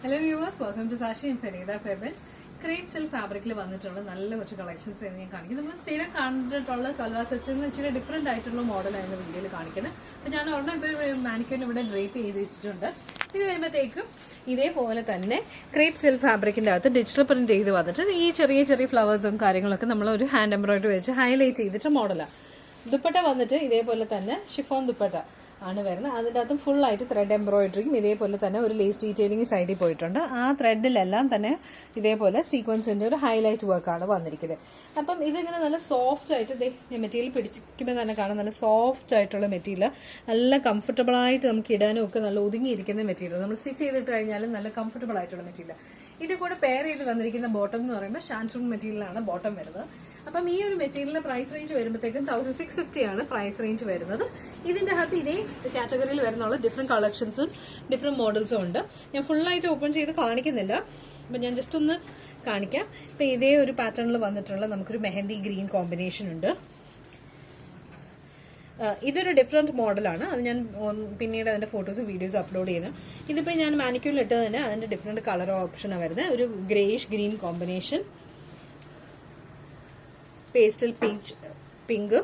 Hello viewers, welcome to Sashi and Farida Fabric. Crepe silk fabricൽ വന്നിട്ടുള്ള നല്ല കുറച്ച് collections ഞാൻ കാണിക്കും. നമ്മൾ സ്ഥിരം കണ്ടിട്ടുള്ള സൽവാർ സെറ്റ്സിൽ നിന്ന് ഇച്ചിരി ഡിഫറെന്റ് ആയിട്ടുള്ള മോഡലായിരുന്നു വീഡിയോയിൽ കാണിക്കുന്നത്. അപ്പോൾ ഞാൻ ഒരെണ്ണം ഇപ്പോൾ മാനിക്യൂറിന് ഇവിടെ ഡ്രേപ്പ് ചെയ്ത് വെച്ചിട്ടുണ്ട്. ഇത് വരുമ്പോഴത്തേക്കും ഇതേപോലെ തന്നെ ക്രേപ്പ് സിൽക്ക് ഫാബ്രിക്കിന്റെ അകത്ത് ഡിജിറ്റൽ പ്രിന്റ് ചെയ്ത് വന്നിട്ട് ഈ ചെറിയ ചെറിയ ഫ്ലവേഴ്സും കാര്യങ്ങളൊക്കെ നമ്മൾ ഒരു ഹാൻഡ് എംബ്രോയിഡറി വെച്ച് ഹൈലൈറ്റ് ചെയ്തിട്ട് മോഡലാണ്. ദുപ്പട്ട വന്നിട്ട് ഇതേപോലെ തന്നെ ഷിഫോൺ ദുപ്പട്ട ആണ് വരുന്നത്. അതിൻ്റെ അകത്തും ഫുൾ ആയിട്ട് ത്രെഡ് എംബ്രോയിഡറിയും ഇതേപോലെ തന്നെ ഒരു ലേസ് ഡീറ്റെയിലിംഗ് സൈഡിൽ പോയിട്ടുണ്ട്. ആ ത്രെഡിലെല്ലാം തന്നെ ഇതേപോലെ സീക്വൻസിന്റെ ഒരു ഹൈലൈറ്റ് വർക്കാണ് വന്നിരിക്കുന്നത്. അപ്പം ഇതിങ്ങനെ നല്ല സോഫ്റ്റ് ആയിട്ട് മെറ്റീരിയൽ പിടിക്കുമ്പോൾ തന്നെ കാണാം. നല്ല സോഫ്റ്റ് ആയിട്ടുള്ള മെറ്റീരിയൽ, നല്ല കംഫർട്ടബിൾ ആയിട്ട് നമുക്ക് ഇടാനും ഒക്കെ നല്ല ഒതുങ്ങിയിരിക്കുന്ന മെറ്റീരിയൽ. നമ്മൾ സ്റ്റിച്ച് ചെയ്തിട്ട് കഴിഞ്ഞാലും നല്ല കംഫർട്ടബിൾ ആയിട്ടുള്ള മെറ്റീരിയൽ. ഇതിന്റെ കൂടെ പെയർ ചെയ്ത് വന്നിരിക്കുന്ന ബോട്ടം എന്ന് പറയുമ്പോൾ ഷാൻറ്റൂൺ മെറ്റീരിയലാണ് ബോട്ടം വരുന്നത്. അപ്പം ഈ ഒരു മെറ്റീരിയലിന്റെ പ്രൈസ് റേഞ്ച് വരുമ്പോഴത്തേക്കും 1650 ആണ് പ്രൈസ് റേഞ്ച് വരുന്നത്. ഇതിന്റെ അകത്ത് ഇതേ കാറ്റഗറിയിൽ വരുന്നുള്ള ഡിഫറെന്റ് കളക്ഷൻസും ഡിഫറെന്റ് മോഡൽസും ഉണ്ട്. ഞാൻ ഫുള്ളായിട്ട് ഓപ്പൺ ചെയ്ത് കാണിക്കുന്നില്ല, അപ്പം ഞാൻ ജസ്റ്റ് ഒന്ന് കാണിക്കാം. ഇപ്പം ഇതേ ഒരു പാറ്റേണിൽ വന്നിട്ടുള്ള നമുക്കൊരു മെഹന്തി ഗ്രീൻ കോമ്പിനേഷൻ ഉണ്ട്. ഇതൊരു ഡിഫറെന്റ് മോഡലാണ്. അത് ഞാൻ പിന്നീട് അതിന്റെ ഫോട്ടോസും വീഡിയോസും അപ്ലോഡ് ചെയ്യുന്നത്. ഇതിപ്പോൾ ഞാൻ മാനിക്യൂറിൽ ഇട്ടത് തന്നെ അതിന്റെ ഡിഫറെന്റ് കളർ ഓപ്ഷനാണ് വരുന്നത്. ഒരു greyish green combination, pastel pink.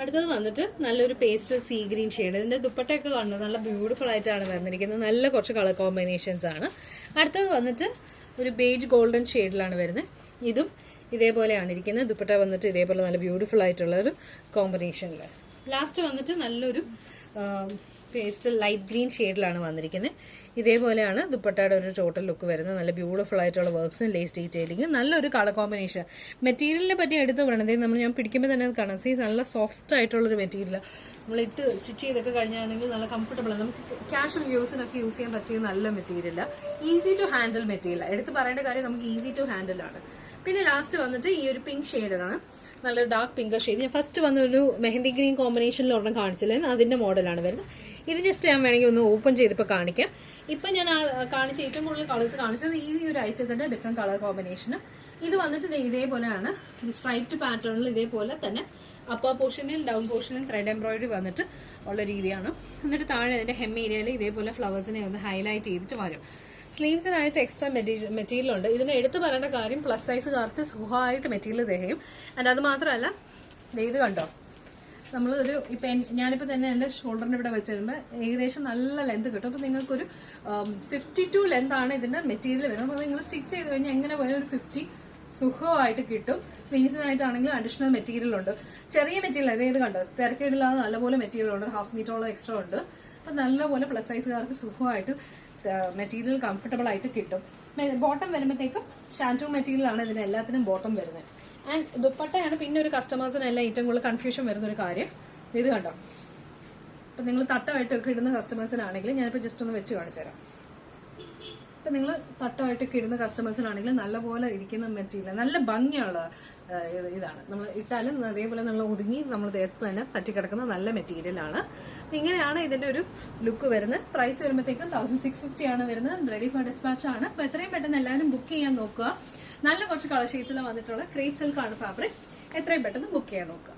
അടുത്തത് വന്നിട്ട് നല്ലൊരു പേസ്റ്റൽ സീ ഗ്രീൻ ഷെയ്ഡ്. ഇതിന്റെ ദുപ്പട്ടയൊക്കെ കാണുന്നത് നല്ല ബ്യൂട്ടിഫുൾ ആയിട്ടാണ് വന്നിരിക്കുന്നത്. നല്ല കുറച്ച് കളർ കോമ്പിനേഷൻസ് ആണ്. അടുത്തത് വന്നിട്ട് ഒരു ബേജ് ഗോൾഡൻ ഷെയ്ഡിലാണ് വരുന്നത്. ഇതും ഇതേപോലെയാണ് ഇരിക്കുന്നത്. ദുപ്പട്ട വന്നിട്ട് ഇതേപോലെ നല്ല ബ്യൂട്ടിഫുൾ ആയിട്ടുള്ള ഒരു കോമ്പിനേഷനിൽ. ലാസ്റ്റ് വന്നിട്ട് നല്ലൊരു പേസ്റ്റൽ ലൈറ്റ് ഗ്രീൻ ഷെയ്ഡിലാണ് വന്നിരിക്കുന്നത്. ഇതേപോലെയാണ് ദുപ്പട്ടയുടെ ഒരു ടോട്ടൽ ലുക്ക് വരുന്നത്. നല്ല ബ്യൂട്ടിഫുൾ ആയിട്ടുള്ള വർക്ക്സും ലേസ് ഡീറ്റെയിലിംഗ്, നല്ലൊരു കളർ കോമ്പിനേഷൻ. മെറ്റീരിയലിനെ പറ്റി എടുത്ത് പറയണത് ഞാൻ പിടിക്കുമ്പോൾ തന്നെ കാണാം. നല്ല സോഫ്റ്റ് ആയിട്ടുള്ളൊരു മെറ്റീരിയൽ. നമ്മൾ ഇട്ട് സ്റ്റിച്ച് ചെയ്തൊക്കെ കഴിഞ്ഞാണെങ്കിൽ നല്ല കംഫർട്ടബിൾ ആണ്. നമുക്ക് കാഷ്വൽ യൂസിനൊക്കെ യൂസ് ചെയ്യാൻ പറ്റിയ നല്ല material, easy to handle material. എടുത്ത് പറയേണ്ട കാര്യം നമുക്ക് ഈസി ടു ഹാൻഡിൽ ആണ്. പിന്നെ ലാസ്റ്റ് വന്നിട്ട് ഈ ഒരു പിങ്ക് ഷെയ്ഡാണ്, നല്ലൊരു ഡാർക്ക് പിങ്ക് ഷെയ്ഡ്. ഞാൻ ഫസ്റ്റ് വന്നൊരു മെഹന്തി ഗ്രീൻ കോമ്പിനേഷനിൽ ഒരെണ്ണം കാണിച്ചില്ലേ, അതിന്റെ മോഡലാണ് വരുന്നത്. ഇത് ജസ്റ്റ് ഞാൻ വേണമെങ്കിൽ ഒന്ന് ഓപ്പൺ ചെയ്തിപ്പോൾ കാണിക്കാം. ഇപ്പം ഞാൻ കാണിച്ച ഏറ്റവും കൂടുതൽ കളേഴ്സ് കാണിച്ചത് ഈ ഒരു ഐറ്റത്തിന്റെ ഡിഫറെന്റ് കളർ കോമ്പിനേഷന്. ഇത് വന്നിട്ട് ഇതേപോലെയാണ് സ്ട്രൈപ്ഡ് പാറ്റേണിൽ ഇതേപോലെ തന്നെ അപ്പർ പോർഷനിൽ ഡൗൺ പോർഷനിൽ ത്രെഡ് എംബ്രോയിഡറി വന്നിട്ട് ഉള്ള രീതിയാണ്. എന്നിട്ട് താഴെ അതിന്റെ ഹെം ഏരിയയിൽ ഇതേപോലെ ഫ്ലവേഴ്സിനെ ഒന്ന് ഹൈലൈറ്റ് ചെയ്തിട്ട് വരും. സ്ലീവ്സിനായിട്ട് എക്സ്ട്രാ മെറ്റീരിയൽ ഉണ്ട്. ഇതിന് എടുത്ത് പറയേണ്ട കാര്യം പ്ലസ് സൈസുകാർക്ക് സുഖമായിട്ട് മെറ്റീരിയൽ തികയും. ആൻഡ് അത് മാത്രമല്ല, ഇത് കണ്ടോ, നമ്മളൊരു ഇപ്പം ഞാനിപ്പോൾ തന്നെ എൻ്റെ ഷോൾഡറിൻ്റെ ഇവിടെ വെച്ച് വരുമ്പോൾ ഏകദേശം നല്ല ലെന്ത് കിട്ടും. അപ്പോൾ നിങ്ങൾക്കൊരു 52 ലെന്ത് ആണ് ഇതിൻ്റെ മെറ്റീരിയൽ വരുന്നത്. അപ്പോൾ നിങ്ങൾ സ്റ്റിച്ച് ചെയ്ത് കഴിഞ്ഞാൽ എങ്ങനെ പോയാലും ഒരു 50 സുഖമായിട്ട് കിട്ടും. സ്ലീവ്സിനായിട്ടാണെങ്കിലും അഡീഷണൽ മെറ്റീരിയൽ ഉണ്ട്. ചെറിയ മെറ്റീരിയൽ അതായത് കണ്ടോ, തിരക്കേടില്ലാതെ നല്ലപോലെ മെറ്റീരിയൽ ഉണ്ട്. 1/2 മീറ്ററോളം എക്സ്ട്രാ ഉണ്ട്. അപ്പം നല്ലപോലെ പ്ലസ് സൈസുകാർക്ക് സുഖമായിട്ട് മെറ്റീരിയൽ കംഫർട്ടബിൾ ആയിട്ട് കിട്ടും. ബോട്ടം വരുമ്പോഴത്തേക്കും ഷാൻറ്റൂൺ മെറ്റീരിയൽ ആണ് ഇതിന് എല്ലാത്തിനും ബോട്ടം വരുന്നത്. ആൻഡ് ദുപ്പട്ടയാണ് പിന്നെ ഒരു കസ്റ്റമേഴ്സിനെല്ലാം ഏറ്റവും കൂടുതൽ കൺഫ്യൂഷൻ വരുന്ന ഒരു കാര്യം. ഇത് കണ്ടോ, ഇപ്പം നിങ്ങൾ തട്ടമായിട്ടൊക്കെ ഇടുന്ന കസ്റ്റമേഴ്സിനാണെങ്കിൽ ഞാനിപ്പോൾ ജസ്റ്റ് ഒന്ന് വെച്ച് കാണിച്ചു തരാം. ഇപ്പം നിങ്ങൾ തട്ടമായിട്ടൊക്കെ ഇടുന്ന കസ്റ്റമേഴ്സിനാണെങ്കിൽ നല്ലപോലെ ഇരിക്കുന്ന മെറ്റീരിയൽ, നല്ല ഭംഗിയുള്ള ഇതാണ്. നമ്മൾ ഇട്ടാലും അതേപോലെ നമ്മൾ ഒതുങ്ങി നമ്മൾ ദേഹത്ത് തന്നെ പറ്റിക്കിടക്കുന്ന നല്ല മെറ്റീരിയലാണ്. ഇങ്ങനെയാണ് ഇതിന്റെ ഒരു ലുക്ക് വരുന്നത്. പ്രൈസ് വരുമ്പോഴത്തേക്കും 1650 ആണ് വരുന്നത്. റെഡി ഫോർ ഡിസ്പാച്ച് ആണ്. അപ്പോൾ എത്രയും പെട്ടെന്ന് എല്ലാവരും ബുക്ക് ചെയ്യാൻ നോക്കുക. നല്ല കുറച്ച് കളർ ഷെയ്ഡ്സിൽ വന്നിട്ടുള്ള ക്രേപ്പ് സിൽക്ക് ആണ് ഫാബ്രിക്. എത്രയും പെട്ടെന്ന് ബുക്ക് ചെയ്യാൻ നോക്കുക.